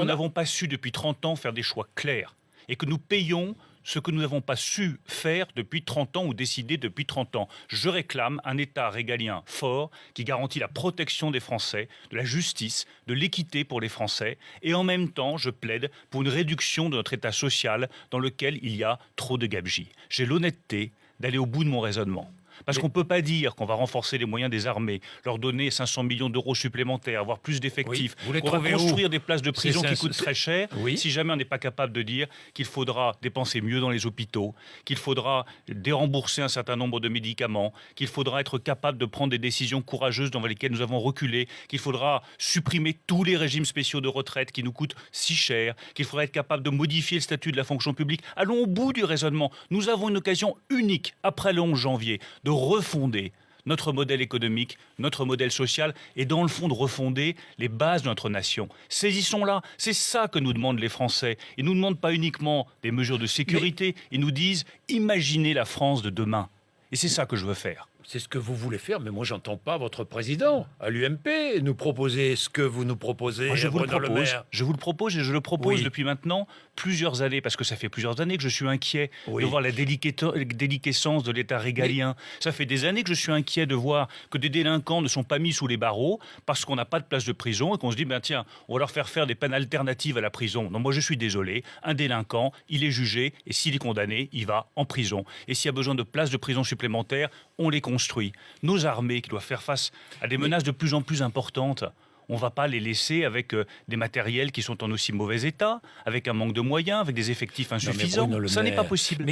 nous n'avons pas su depuis 30 ans faire des choix clairs et que nous payons ce que nous n'avons pas su faire depuis 30 ans ou décider depuis 30 ans. Je réclame un État régalien fort qui garantit la protection des Français, de la justice, de l'équité pour les Français. Et en même temps, je plaide pour une réduction de notre État social dans lequel il y a trop de gabegies. J'ai l'honnêteté d'aller au bout de mon raisonnement. Parce qu'on ne peut pas dire qu'on va renforcer les moyens des armées, leur donner 500 millions d'euros supplémentaires, avoir plus d'effectifs, qu'on va construire des places de prison qui coûtent très cher, si jamais on n'est pas capable de dire qu'il faudra dépenser mieux dans les hôpitaux, qu'il faudra dérembourser un certain nombre de médicaments, qu'il faudra être capable de prendre des décisions courageuses dans lesquelles nous avons reculé, qu'il faudra supprimer tous les régimes spéciaux de retraite qui nous coûtent si cher, qu'il faudra être capable de modifier le statut de la fonction publique. Allons au bout du raisonnement. Nous avons une occasion unique, après le 11 janvier, de refonder notre modèle économique, notre modèle social et dans le fond de refonder les bases de notre nation. Saisissons-la, c'est ça que nous demandent les Français. Ils ne nous demandent pas uniquement des mesures de sécurité, ils nous disent imaginez la France de demain. Et c'est ça que je veux faire. C'est ce que vous voulez faire, mais moi j'entends pas votre président à l'UMP nous proposer ce que vous nous proposez. Moi, je vous le propose, et je le propose Oui. depuis maintenant plusieurs années, parce que ça fait plusieurs années que je suis inquiet Oui. de voir la déliquescence de l'État régalien. Ça fait des années que je suis inquiet de voir que des délinquants ne sont pas mis sous les barreaux parce qu'on n'a pas de place de prison et qu'on se dit, ben tiens, on va leur faire des peines alternatives à la prison. Non, moi je suis désolé, un délinquant, il est jugé et s'il est condamné, il va en prison. Et s'il y a besoin de places de prison supplémentaires, on les construit. Nos armées qui doivent faire face à des menaces de plus en plus importantes, on ne va pas les laisser avec des matériels qui sont en aussi mauvais état, avec un manque de moyens, avec des effectifs insuffisants. Ça n'est pas possible.